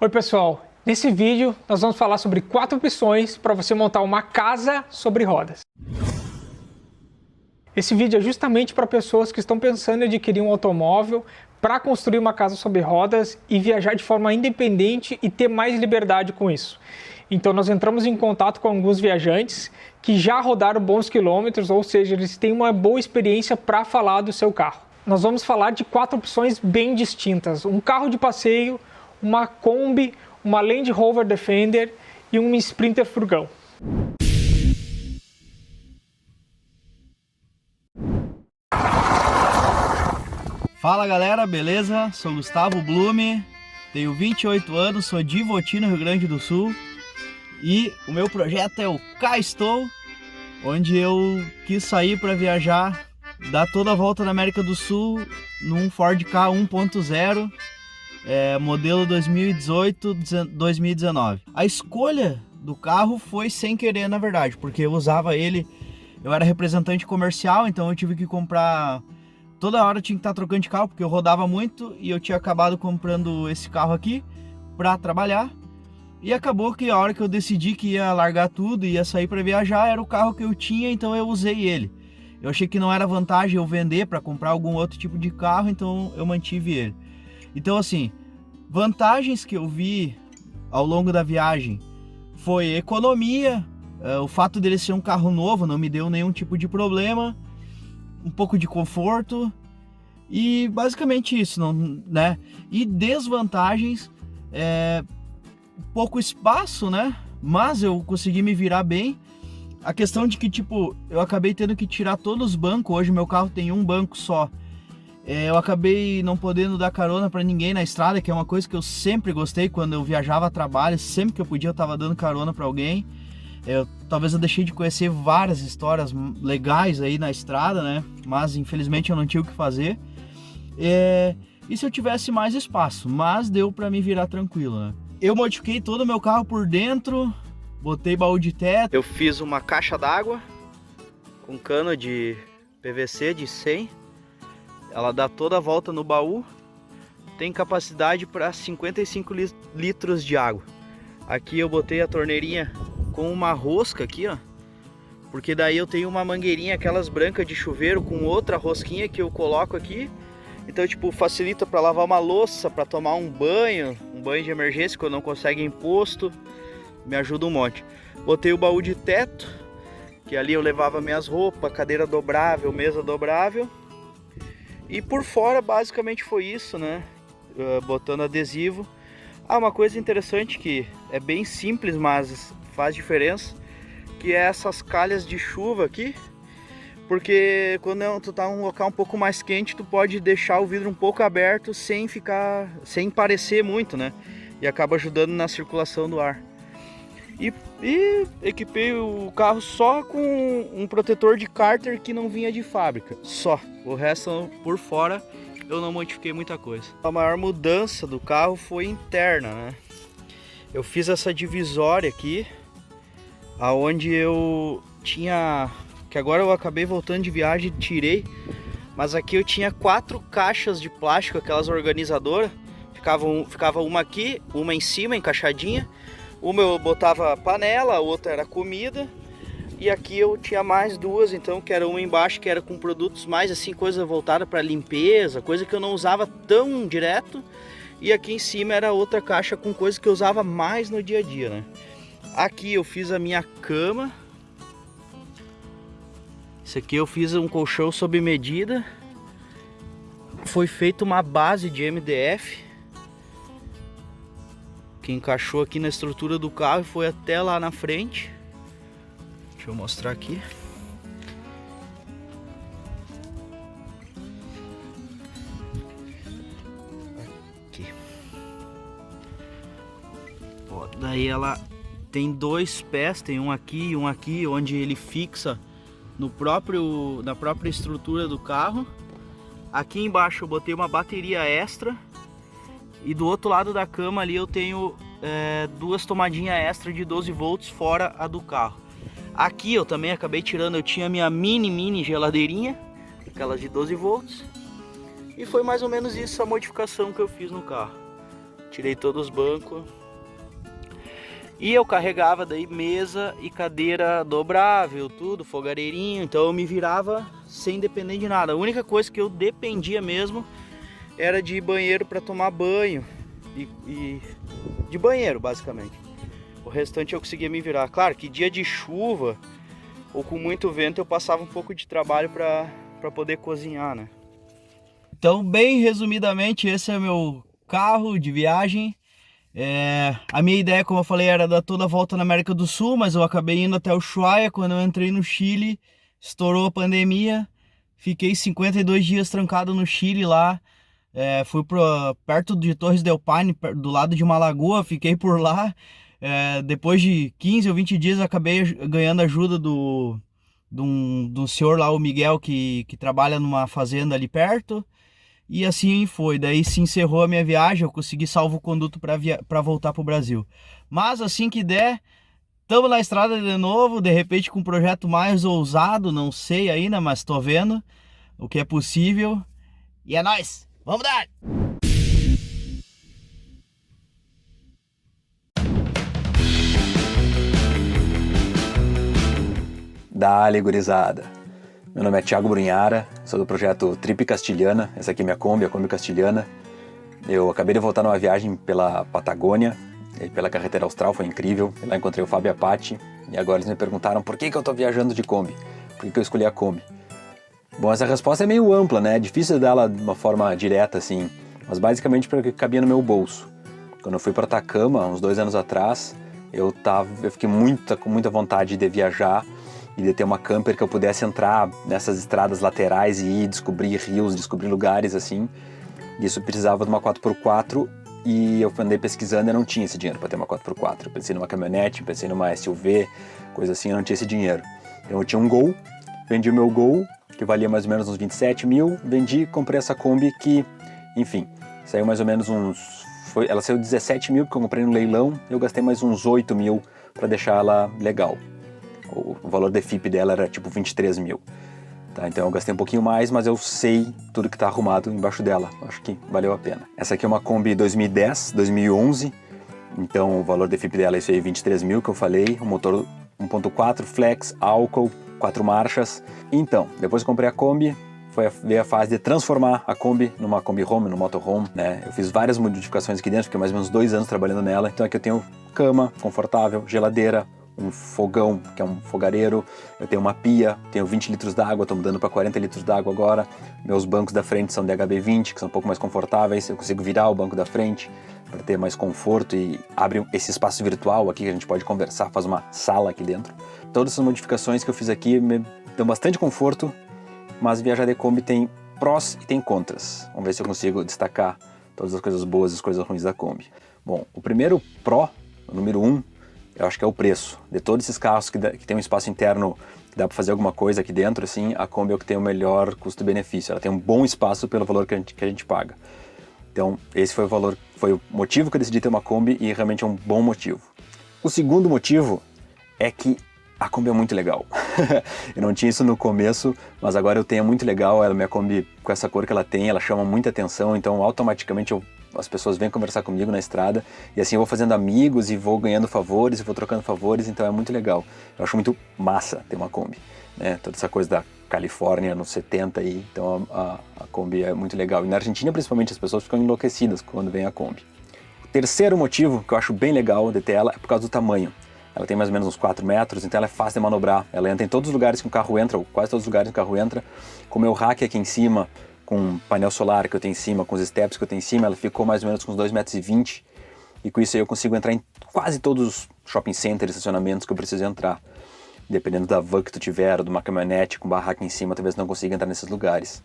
Oi pessoal, nesse vídeo nós vamos falar sobre 4 opções para você montar uma casa sobre rodas. Esse vídeo é justamente para pessoas que estão pensando em adquirir um automóvel para construir uma casa sobre rodas e viajar de forma independente e ter mais liberdade com isso. Então nós entramos em contato com alguns viajantes que já rodaram bons quilômetros, ou seja, eles têm uma boa experiência para falar do seu carro. Nós vamos falar de 4 opções bem distintas: um carro de passeio, uma Kombi, uma Land Rover Defender e um Sprinter furgão. Fala galera, beleza? Sou Gustavo Blume, tenho 28 anos, sou de Ivoti, no Rio Grande do Sul, e o meu projeto é o Cá Estou, onde eu quis sair para viajar, dar toda a volta na América do Sul num Ford Ka 1.0, modelo 2018-2019. A escolha do carro foi sem querer, na verdade, porque eu usava ele, eu era representante comercial, então eu tive que comprar, toda hora eu tinha que estar trocando de carro, porque eu rodava muito e eu tinha acabado comprando esse carro aqui para trabalhar. E acabou que a hora que eu decidi que ia largar tudo e ia sair para viajar, era o carro que eu tinha, então eu usei ele. Eu achei que não era vantagem eu vender para comprar algum outro tipo de carro, então eu mantive ele. Então assim, vantagens que eu vi ao longo da viagem foi economia, o fato dele ser um carro novo não me deu nenhum tipo de problema, um pouco de conforto e basicamente isso, não, né? E desvantagens, pouco espaço, né? Mas eu consegui me virar bem. A questão de que, tipo, eu acabei tendo que tirar todos os bancos. Hoje meu carro tem um banco só. Eu acabei não podendo dar carona para ninguém na estrada, que é uma coisa que eu sempre gostei. Quando eu viajava a trabalho, sempre que eu podia eu tava dando carona para alguém. Talvez eu deixei de conhecer várias histórias legais aí na estrada, né? Mas infelizmente eu não tinha o que fazer. E se eu tivesse mais espaço, mas deu para me virar tranquilo, né? Eu modifiquei todo o meu carro por dentro, botei baú de teto. Eu fiz uma caixa d'água com cano de PVC de 100. Ela dá toda a volta no baú. Tem capacidade para 55 litros de água. Aqui eu botei a torneirinha com uma rosca aqui, ó. Porque daí eu tenho uma mangueirinha, aquelas brancas de chuveiro, com outra rosquinha que eu coloco aqui. Então, tipo, facilita para lavar uma louça, para tomar um banho de emergência quando não consegue em posto. Me ajuda um monte. Botei o baú de teto, que ali eu levava minhas roupas, cadeira dobrável, mesa dobrável. E por fora basicamente foi isso, né? Botando adesivo. Uma coisa interessante que é bem simples, mas faz diferença, que é essas calhas de chuva aqui. Porque quando tu tá em um local um pouco mais quente, tu pode deixar o vidro um pouco aberto sem parecer muito, né? E acaba ajudando na circulação do ar. E equipei o carro só com um protetor de cárter que não vinha de fábrica, só. O resto por fora eu não modifiquei muita coisa. A maior mudança do carro foi interna, né? Eu fiz essa divisória aqui, aonde eu tinha, que agora eu acabei voltando de viagem e tirei, mas aqui eu tinha 4 caixas de plástico, aquelas organizadoras, ficava uma aqui, uma em cima, encaixadinha. Uma eu botava panela, a outra era comida. E aqui eu tinha mais 2, então, que era uma embaixo, que era com produtos mais assim, coisa voltada para limpeza, coisa que eu não usava tão direto. E aqui em cima era outra caixa com coisa que eu usava mais no dia a dia, né? Aqui eu fiz a minha cama. Isso aqui eu fiz um colchão sob medida. Foi feita uma base de MDF que encaixou aqui na estrutura do carro e foi até lá na frente. Deixa eu mostrar aqui. Aqui. Ó, daí ela tem 2 pés, tem um aqui e um aqui, onde ele fixa na própria estrutura do carro. Aqui embaixo eu botei uma bateria extra. E do outro lado da cama ali eu tenho 2 tomadinhas extra de 12 volts fora a do carro. Aqui eu também acabei tirando, eu tinha minha mini geladeirinha, aquelas de 12 volts. E foi mais ou menos isso a modificação que eu fiz no carro. tirei todos os bancos. E eu carregava daí mesa e cadeira dobrável, tudo, fogareirinho. Então eu me virava sem depender de nada. A única coisa que eu dependia mesmo era de banheiro para tomar banho. E de banheiro, basicamente. O restante eu conseguia me virar. Claro que dia de chuva ou com muito vento eu passava um pouco de trabalho para poder cozinhar, né? Então, bem resumidamente, esse é meu carro de viagem. A minha ideia, como eu falei, era dar toda a volta na América do Sul, mas eu acabei indo até Ushuaia. Quando eu entrei no Chile, estourou a pandemia, fiquei 52 dias trancado no Chile lá. Fui perto de Torres del Paine, do lado de uma lagoa, fiquei por lá. Depois de 15 ou 20 dias, eu acabei ganhando ajuda do senhor lá, o Miguel, que trabalha numa fazenda ali perto. E assim foi, daí se encerrou a minha viagem, eu consegui salvo-conduto para voltar para o Brasil. Mas assim que der, estamos na estrada de novo, de repente com um projeto mais ousado, não sei ainda, mas tô vendo o que é possível. E é nóis, vamos dar! Dale, gurizada! Meu nome é Thiago Brunhara, sou do projeto Trip Castilhana, essa aqui é minha Kombi, a Kombi Castilhana. Eu acabei de voltar numa viagem pela Patagônia, e pela carretera austral, foi incrível. Lá encontrei o Fábio e a Paty, e agora eles me perguntaram por que eu tô viajando de Kombi, por que eu escolhi a Kombi. Bom, essa resposta é meio ampla, né? É difícil dela de uma forma direta, assim, mas basicamente porque cabia no meu bolso. Quando eu fui para Atacama, uns 2 anos atrás, eu fiquei com muita vontade de viajar e de ter uma camper que eu pudesse entrar nessas estradas laterais e ir descobrir rios, descobrir lugares assim. Isso precisava de uma 4x4 e eu andei pesquisando e não tinha esse dinheiro para ter uma 4x4. Eu pensei numa caminhonete, pensei numa SUV, coisa assim, eu não tinha esse dinheiro. Então eu tinha um Gol, vendi o meu Gol, que valia mais ou menos uns 27 mil, vendi, comprei essa Kombi que, enfim, saiu mais ou menos ela saiu 17 mil porque eu comprei no leilão, eu gastei mais uns 8 mil para deixar ela legal. O valor de FIP dela era tipo 23 mil. Tá, então eu gastei um pouquinho mais, mas eu sei tudo que está arrumado embaixo dela. Acho que valeu a pena. Essa aqui é uma Kombi 2010, 2011. Então o valor de FIP dela é isso aí, 23 mil que eu falei. Um motor 1.4, flex, álcool, 4 marchas. Então, depois que comprei a Kombi, veio a fase de transformar a Kombi numa Kombi Home, no motorhome, né? Eu fiz várias modificações aqui dentro, fiquei mais ou menos 2 anos trabalhando nela. Então aqui eu tenho cama confortável, geladeira, um fogão, que é um fogareiro, eu tenho uma pia, tenho 20 litros d'água, estou mudando para 40 litros d'água agora, meus bancos da frente são de HB20, que são um pouco mais confortáveis, eu consigo virar o banco da frente para ter mais conforto e abre esse espaço virtual aqui que a gente pode conversar, faz uma sala aqui dentro. Todas essas modificações que eu fiz aqui me dão bastante conforto, mas viajar de Kombi tem prós e tem contras. Vamos ver se eu consigo destacar todas as coisas boas e as coisas ruins da Kombi. Bom, o primeiro pró, o número 1, eu acho que é o preço. De todos esses carros que tem um espaço interno que dá para fazer alguma coisa aqui dentro, assim, a Kombi é o que tem o melhor custo-benefício. Ela tem um bom espaço pelo valor que a gente paga. Então, esse foi o motivo que eu decidi ter uma Kombi e realmente é um bom motivo. O segundo motivo é que a Kombi é muito legal. Eu não tinha isso no começo, mas agora eu tenho, é muito legal. Minha Kombi, com essa cor que ela tem, ela chama muita atenção, então automaticamente as pessoas vêm conversar comigo na estrada e assim eu vou fazendo amigos e vou ganhando favores e vou trocando favores, então é muito legal. Eu acho muito massa ter uma Kombi, né? Toda essa coisa da Califórnia nos 70 aí, então a Kombi é muito legal. E na Argentina principalmente as pessoas ficam enlouquecidas quando vem a Kombi. O terceiro motivo que eu acho bem legal de ter ela é por causa do tamanho. Ela tem mais ou menos uns 4 metros, então ela é fácil de manobrar. Ela entra em todos os lugares que o carro entra, ou quase todos os lugares que o carro entra. Com o meu rack aqui em cima, com o painel solar que eu tenho em cima, com os steps que eu tenho em cima, ela ficou mais ou menos com uns 2,20 metros. E com isso aí eu consigo entrar em quase todos os shopping centers, estacionamentos que eu preciso entrar. Dependendo da van que tu tiver, ou de uma caminhonete com barraca em cima, talvez não consiga entrar nesses lugares.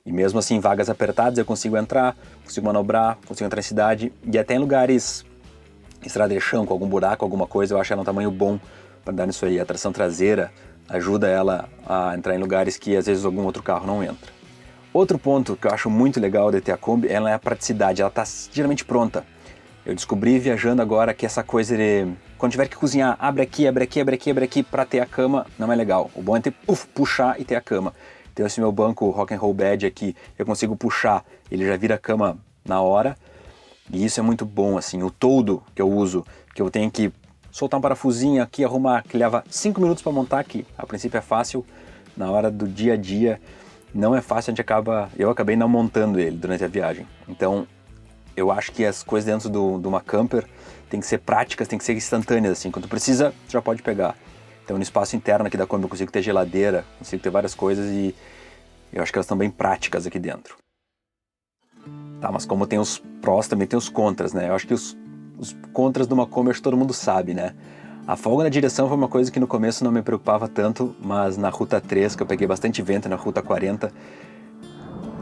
E mesmo assim, em vagas apertadas, eu consigo entrar, consigo manobrar, consigo entrar em cidade. E até em lugares, estrada de chão, com algum buraco, alguma coisa, eu acho ela um tamanho bom para dar nisso aí. A tração traseira ajuda ela a entrar em lugares que às vezes algum outro carro não entra. Outro ponto que eu acho muito legal de ter a Kombi, ela é a praticidade, ela está geralmente pronta. Eu descobri viajando agora que essa coisa de, quando tiver que cozinhar, abre aqui para ter a cama, não é legal. O bom é ter, puxar e ter a cama. Então esse meu banco Rock and Roll Bed aqui, eu consigo puxar, ele já vira a cama na hora. E isso é muito bom, assim, o toldo que eu uso, que eu tenho que soltar um parafusinho aqui, arrumar, que leva 5 minutos para montar aqui. A princípio é fácil, na hora do dia a dia não é fácil, eu acabei não montando ele durante a viagem. Então, eu acho que as coisas dentro de uma camper tem que ser práticas, tem que ser instantâneas, assim, quando precisa, já pode pegar. Então, no espaço interno aqui da Kombi eu consigo ter geladeira, consigo ter várias coisas e eu acho que elas estão bem práticas aqui dentro. Tá, mas como tem os prós, também tem os contras, né? Eu acho que os contras de uma Kombi, acho que todo mundo sabe, né? A folga na direção foi uma coisa que no começo não me preocupava tanto, mas na Ruta 3, que eu peguei bastante vento, na Ruta 40,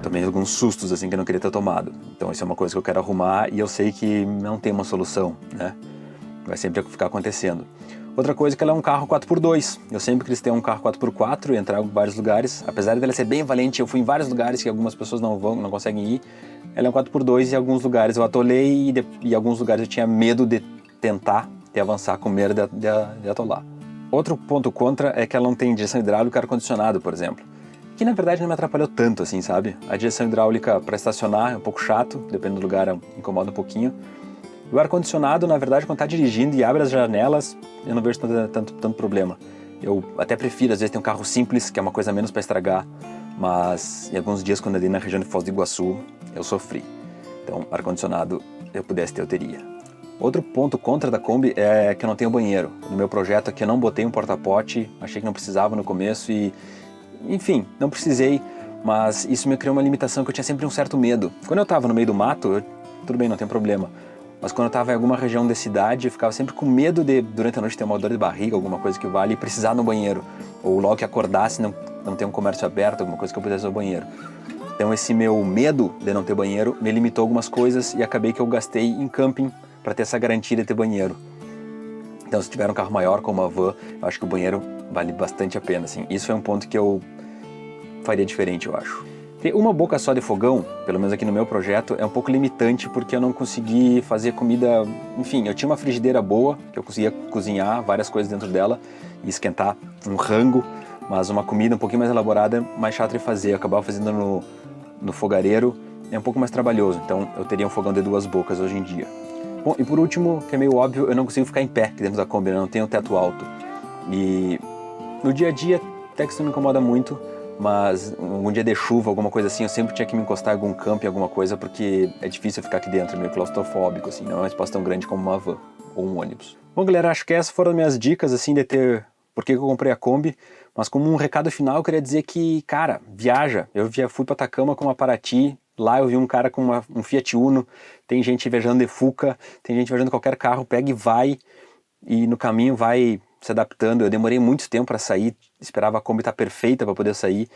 tomei alguns sustos assim que eu não queria ter tomado. Então isso é uma coisa que eu quero arrumar e eu sei que não tem uma solução, né? Vai sempre ficar acontecendo. Outra coisa é que ela é um carro 4x2. Eu sempre quis ter um carro 4x4 e entrar em vários lugares. Apesar dela ser bem valente, eu fui em vários lugares que algumas pessoas não conseguem ir. Ela é um 4x2 e em alguns lugares eu atolei e em alguns lugares eu tinha medo de tentar e avançar com medo de atolar. Outro ponto contra é que ela não tem direção hidráulica e ar-condicionado, por exemplo. Que na verdade não me atrapalhou tanto assim, sabe? A direção hidráulica para estacionar é um pouco chato, dependendo do lugar incomoda um pouquinho. O ar-condicionado, na verdade, quando tá dirigindo e abre as janelas, eu não vejo tanto problema. Eu até prefiro, às vezes, ter um carro simples, que é uma coisa menos para estragar, mas em alguns dias, quando eu andei na região de Foz do Iguaçu, eu sofri. Então, ar-condicionado, eu pudesse ter, eu teria. Outro ponto contra da Kombi é que eu não tenho banheiro. No meu projeto aqui eu não botei um porta-pote, achei que não precisava no começo e, enfim, não precisei, mas isso me criou uma limitação que eu tinha sempre um certo medo. Quando eu estava no meio do mato, tudo bem, não tem problema. Mas quando eu estava em alguma região da cidade, eu ficava sempre com medo de, durante a noite, ter uma dor de barriga, alguma coisa que vale, e precisar no banheiro. Ou logo que acordasse, não ter um comércio aberto, alguma coisa que eu pudesse ir ao banheiro. Então esse meu medo de não ter banheiro me limitou algumas coisas e acabei que eu gastei em camping para ter essa garantia de ter banheiro. Então se tiver um carro maior como a van, eu acho que o banheiro vale bastante a pena, assim. Isso é um ponto que eu faria diferente, eu acho. Ter uma boca só de fogão, pelo menos aqui no meu projeto, é um pouco limitante porque eu não consegui fazer comida... Enfim, eu tinha uma frigideira boa, que eu conseguia cozinhar várias coisas dentro dela e esquentar um rango, mas uma comida um pouquinho mais elaborada é mais chata de fazer. Eu acabava fazendo no fogareiro, é um pouco mais trabalhoso, então eu teria um fogão de 2 bocas hoje em dia. Bom, e por último, que é meio óbvio, eu não consigo ficar em pé aqui dentro da Kombi, eu não tenho teto alto. E no dia a dia até que isso não me incomoda muito, mas algum dia de chuva, alguma coisa assim, eu sempre tinha que me encostar em algum camping, alguma coisa, porque é difícil ficar aqui dentro, é meio claustrofóbico, assim, não é um espaço tão grande como uma van ou um ônibus. Bom, galera, acho que essas foram as minhas dicas, assim, de ter... Por que eu comprei a Kombi, mas como um recado final, eu queria dizer que, cara, viaja. Eu já fui para Atacama com uma Paraty, lá eu vi um cara com um Fiat Uno, tem gente viajando de Fuca, tem gente viajando qualquer carro, pega e vai, e no caminho vai se adaptando. Eu demorei muito tempo para sair, esperava a Kombi estar perfeita para poder sair,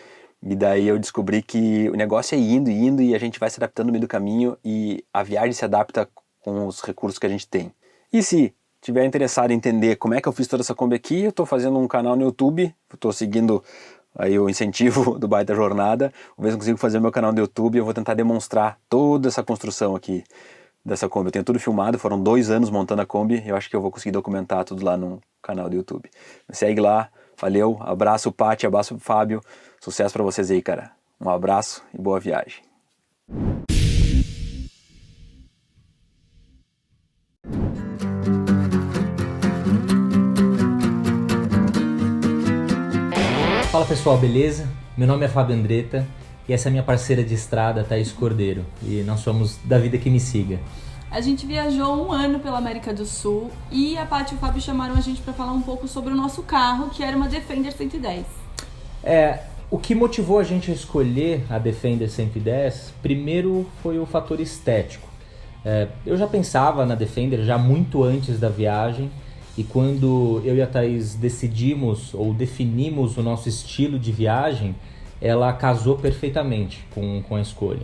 e daí eu descobri que o negócio é indo e a gente vai se adaptando no meio do caminho e a viagem se adapta com os recursos que a gente tem. E se tiver interessado em entender como é que eu fiz toda essa Kombi aqui, eu estou fazendo um canal no YouTube, estou seguindo aí o incentivo do Baita Jornada, vou ver se eu consigo fazer o meu canal no YouTube, eu vou tentar demonstrar toda essa construção aqui dessa Kombi. Eu tenho tudo filmado, foram 2 anos montando a Kombi, eu acho que eu vou conseguir documentar tudo lá no canal do YouTube. Me segue lá, valeu, abraço Paty, abraço Fábio, sucesso pra vocês aí, cara. Um abraço e boa viagem. Fala pessoal, beleza? Meu nome é Fábio Andretta e essa é minha parceira de estrada, Thaís Cordeiro, e nós somos da Vida Que Me Siga. A gente viajou 1 ano pela América do Sul e a Paty e o Fábio chamaram a gente para falar um pouco sobre o nosso carro, que era uma Defender 110. O que motivou a gente a escolher a Defender 110, primeiro foi o fator estético. Eu já pensava na Defender já muito antes da viagem, e quando eu e a Thaís decidimos ou definimos o nosso estilo de viagem, ela casou perfeitamente com a escolha.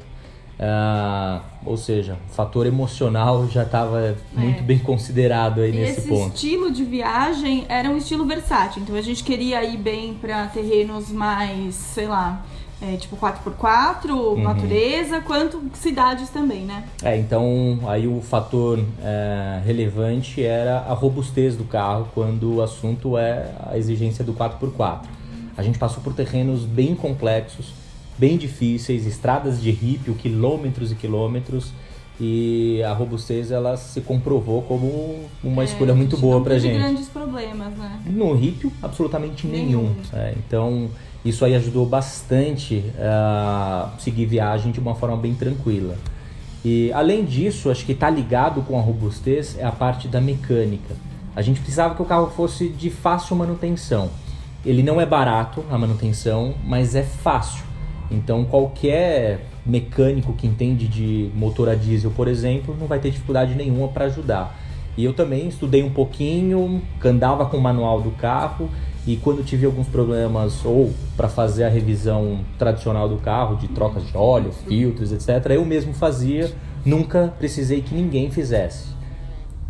Ou seja, o fator emocional já estava muito bem considerado aí nesse ponto. Esse estilo de viagem era um estilo versátil, então a gente queria ir bem para terrenos mais, sei lá, tipo 4x4, natureza, quanto cidades também, né? Então aí o fator relevante era a robustez do carro quando o assunto é a exigência do 4x4. A gente passou por terrenos bem complexos, bem difíceis, estradas de ripio, quilômetros e quilômetros, e a robustez ela se comprovou como uma escolha muito boa pra gente. Não teve grandes problemas, né? No ripio, absolutamente nenhum. Então, isso aí ajudou bastante a seguir viagem de uma forma bem tranquila. E, além disso, acho que está ligado com a robustez é a parte da mecânica. A gente precisava que o carro fosse de fácil manutenção. Ele não é barato, a manutenção, mas é fácil. Então, qualquer mecânico que entende de motor a diesel, por exemplo, não vai ter dificuldade nenhuma para ajudar. E eu também estudei um pouquinho, andava com o manual do carro e quando tive alguns problemas ou para fazer a revisão tradicional do carro, de trocas de óleo, filtros, etc., eu mesmo fazia, nunca precisei que ninguém fizesse.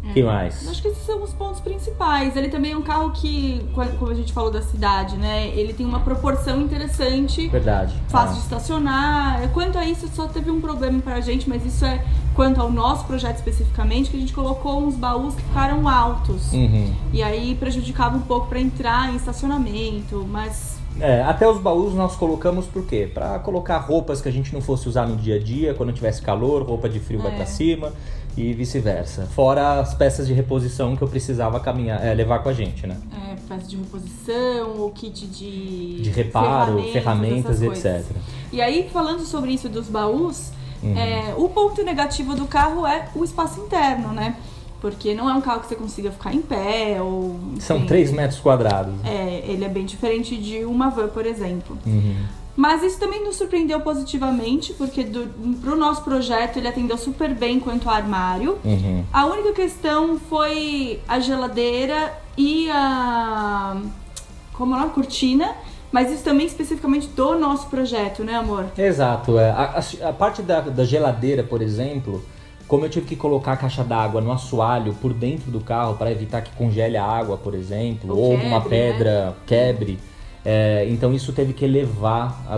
O que mais? Acho que esses são os pontos principais. Ele também é um carro que, como a gente falou da cidade, né? Ele tem uma proporção interessante. Verdade. Fácil de estacionar. Quanto a isso, só teve um problema pra gente, mas isso é quanto ao nosso projeto especificamente, que a gente colocou uns baús que ficaram altos. E aí prejudicava um pouco pra entrar em estacionamento, mas... até os baús nós colocamos por quê? Pra colocar roupas que a gente não fosse usar no dia a dia, quando tivesse calor, roupa de frio vai pra cima e vice-versa. Fora as peças de reposição que eu precisava levar com a gente, né? Peça de reposição, o kit de reparo, ferramentas, etc. E aí, falando sobre isso dos baús, o ponto negativo do carro é o espaço interno, né? Porque não é um carro que você consiga ficar em pé ou... São 3 metros quadrados. Ele é bem diferente de uma van, por exemplo. Mas isso também nos surpreendeu positivamente, porque pro nosso projeto ele atendeu super bem quanto ao armário. A única questão foi a geladeira e a cortina, mas isso também especificamente do nosso projeto, né, amor? Exato. A parte da geladeira, por exemplo, como eu tive que colocar a caixa d'água no assoalho por dentro do carro para evitar que congele a água, por exemplo, ou uma pedra quebre, então isso teve que elevar a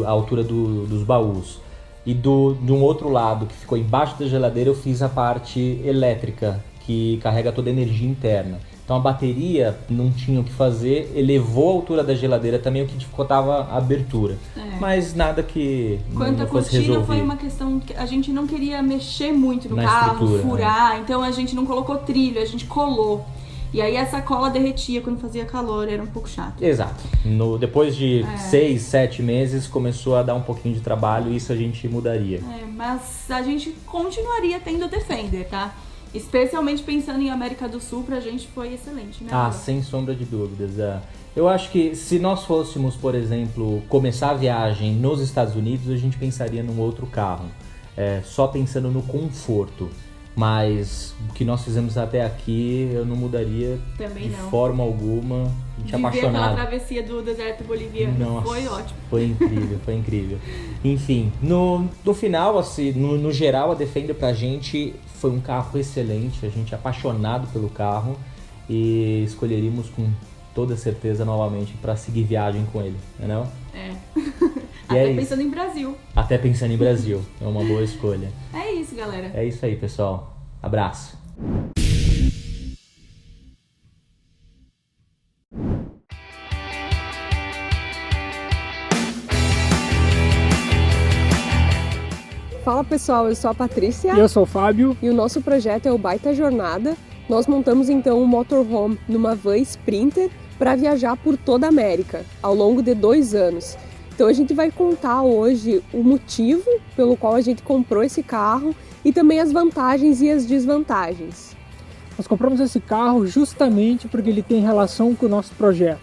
altura dos baús. E de um outro lado, que ficou embaixo da geladeira, eu fiz a parte elétrica, que carrega toda a energia interna. Então a bateria não tinha o que fazer, elevou a altura da geladeira também, o que dificultava a abertura. Mas nada que Quanto não fosse resolvido. Quanto à cortina, foi uma questão que a gente não queria mexer muito no carro, furar, então a gente não colocou trilho, a gente colou. E aí essa cola derretia quando fazia calor, era um pouco chato. Exato. Depois de 6, 7 meses começou a dar um pouquinho de trabalho e isso a gente mudaria. Mas a gente continuaria tendo o Defender, tá? Especialmente pensando em América do Sul, pra gente foi excelente, né? Sem sombra de dúvidas. Eu acho que se nós fôssemos, por exemplo, começar a viagem nos Estados Unidos, a gente pensaria num outro carro. Só pensando no conforto. Mas o que nós fizemos até aqui, eu não mudaria de forma alguma. A gente é apaixonado. Aquela travessia do deserto boliviano. Nossa, foi ótimo. Foi incrível, foi incrível. Enfim, no final, assim, no geral, a Defender pra gente foi um carro excelente. A gente é apaixonado pelo carro e escolheríamos com toda certeza novamente para seguir viagem com ele, não é? Até pensando em Brasil. Até pensando em Brasil. É uma boa escolha. É isso, galera. É isso aí, pessoal. Abraço. Fala pessoal, eu sou a Patrícia. E eu sou o Fábio. E o nosso projeto é o Baita Jornada. Nós montamos então um motorhome numa van Sprinter para viajar por toda a América ao longo de 2 anos. Então a gente vai contar hoje o motivo pelo qual a gente comprou esse carro e também as vantagens e as desvantagens. Nós compramos esse carro justamente porque ele tem relação com o nosso projeto.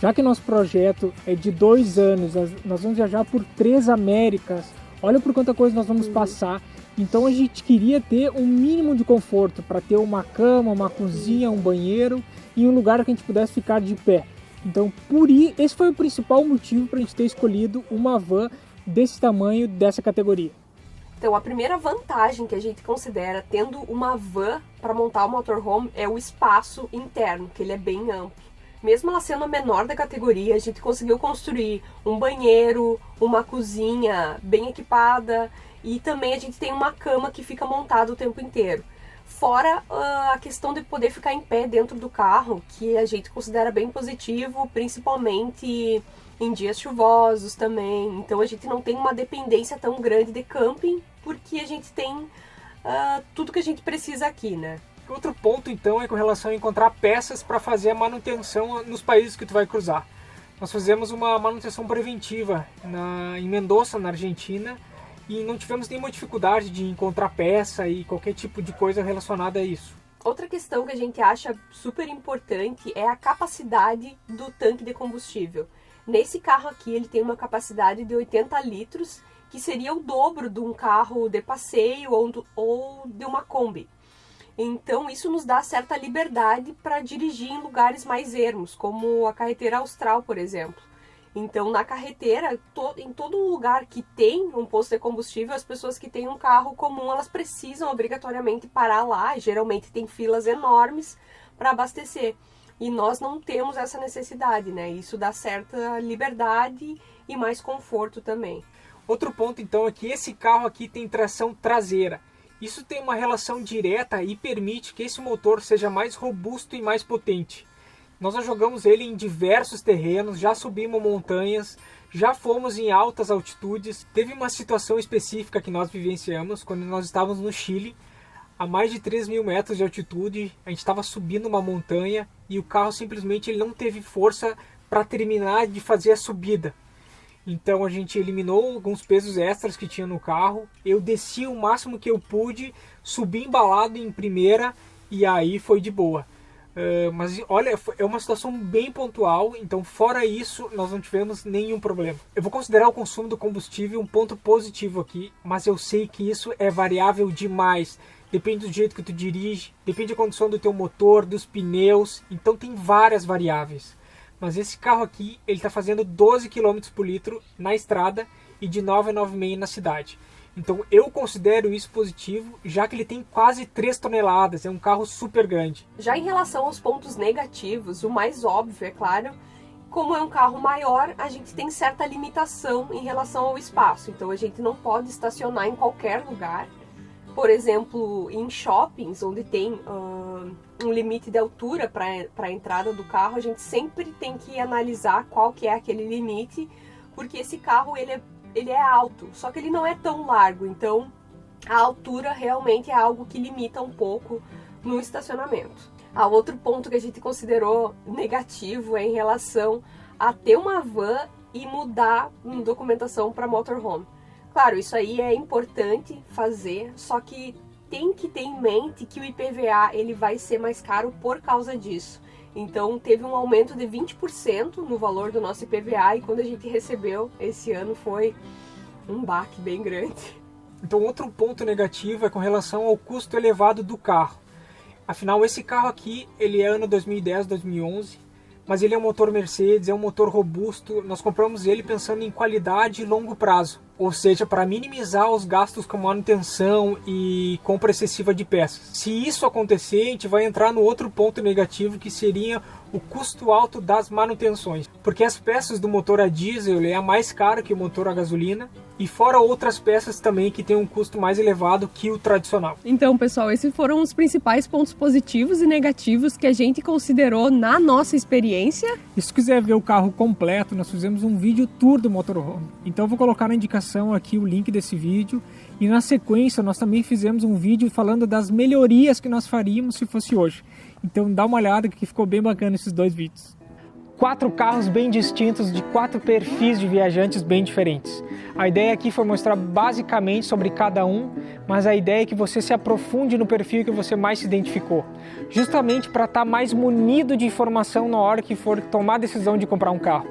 Já que nosso projeto é de 2 anos, nós vamos viajar por 3 Américas, olha por quanta coisa nós vamos passar. Então a gente queria ter um mínimo de conforto para ter uma cama, uma cozinha, um banheiro e um lugar que a gente pudesse ficar de pé. Então, esse foi o principal motivo para a gente ter escolhido uma van desse tamanho, dessa categoria. Então, a primeira vantagem que a gente considera tendo uma van para montar o motorhome é o espaço interno, que ele é bem amplo. Mesmo ela sendo a menor da categoria, a gente conseguiu construir um banheiro, uma cozinha bem equipada e também a gente tem uma cama que fica montada o tempo inteiro. Fora a questão de poder ficar em pé dentro do carro, que a gente considera bem positivo, principalmente em dias chuvosos também. Então a gente não tem uma dependência tão grande de camping, porque a gente tem tudo que a gente precisa aqui, né? Outro ponto, então, é com relação a encontrar peças para fazer a manutenção nos países que tu vai cruzar. Nós fizemos uma manutenção preventiva em Mendoza, na Argentina, e não tivemos nenhuma dificuldade de encontrar peça e qualquer tipo de coisa relacionada a isso. Outra questão que a gente acha super importante é a capacidade do tanque de combustível. Nesse carro aqui, ele tem uma capacidade de 80 litros, que seria o dobro de um carro de passeio ou de uma Kombi. Então, isso nos dá certa liberdade para dirigir em lugares mais ermos, como a carretera austral, por exemplo. Então, na carretera, em todo lugar que tem um posto de combustível, as pessoas que têm um carro comum, elas precisam obrigatoriamente parar lá. Geralmente tem filas enormes para abastecer. E nós não temos essa necessidade, né? Isso dá certa liberdade e mais conforto também. Outro ponto, então, é que esse carro aqui tem tração traseira. Isso tem uma relação direta e permite que esse motor seja mais robusto e mais potente. Nós já jogamos ele em diversos terrenos, já subimos montanhas, já fomos em altas altitudes. Teve uma situação específica que nós vivenciamos quando nós estávamos no Chile, a mais de 3.000 metros de altitude. A gente estava subindo uma montanha e o carro simplesmente ele não teve força para terminar de fazer a subida. Então a gente eliminou alguns pesos extras que tinha no carro. Eu desci o máximo que eu pude, subi embalado em primeira e aí foi de boa. Mas olha, é uma situação bem pontual, então fora isso nós não tivemos nenhum problema. Eu vou considerar o consumo do combustível um ponto positivo aqui, mas eu sei que isso é variável demais. Depende do jeito que tu dirige, depende da condição do teu motor, dos pneus, então tem várias variáveis. Mas esse carro aqui, ele está fazendo 12 km por litro na estrada e de 9 a 9,5 na cidade. Então eu considero isso positivo, já que ele tem quase 3 toneladas, é um carro super grande. Já em relação aos pontos negativos, o mais óbvio, é claro, como é um carro maior, a gente tem certa limitação em relação ao espaço. Então a gente não pode estacionar em qualquer lugar. Por exemplo, em shoppings, onde tem um limite de altura para a entrada do carro, a gente sempre tem que analisar qual que é aquele limite, porque esse carro ele é alto, só que ele não é tão largo, então a altura realmente é algo que limita um pouco no estacionamento. Outro ponto que a gente considerou negativo é em relação a ter uma van e mudar a documentação para motorhome. Claro, isso aí é importante fazer, só que tem que ter em mente que o IPVA ele vai ser mais caro por causa disso. Então teve um aumento de 20% no valor do nosso IPVA e quando a gente recebeu esse ano foi um baque bem grande. Então outro ponto negativo é com relação ao custo elevado do carro. Afinal, esse carro aqui ele é ano 2010, 2011, mas ele é um motor Mercedes, é um motor robusto. Nós compramos ele pensando em qualidade e longo prazo, ou seja, para minimizar os gastos com manutenção e compra excessiva de peças. Se isso acontecer, a gente vai entrar no outro ponto negativo, que seria o custo alto das manutenções, porque as peças do motor a diesel é mais caro que o motor a gasolina, e fora outras peças também que tem um custo mais elevado que o tradicional. Então, pessoal, esses foram os principais pontos positivos e negativos que a gente considerou na nossa experiência. E se quiser ver o carro completo, nós fizemos um vídeo tour do motorhome. Então eu vou colocar na indicação aqui o link desse vídeo. E na sequência nós também fizemos um vídeo falando das melhorias que nós faríamos se fosse hoje. Então dá uma olhada que ficou bem bacana esses dois vídeos. 4 carros bem distintos, de 4 perfis de viajantes bem diferentes. A ideia aqui foi mostrar basicamente sobre cada um, mas a ideia é que você se aprofunde no perfil que você mais se identificou, justamente para estar mais munido de informação na hora que for tomar a decisão de comprar um carro.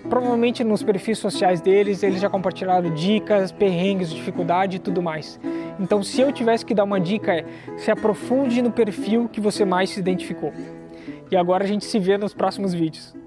Provavelmente nos perfis sociais deles, eles já compartilharam dicas, perrengues, dificuldade e tudo mais. Então, se eu tivesse que dar uma dica, se aprofunde no perfil que você mais se identificou. E agora a gente se vê nos próximos vídeos.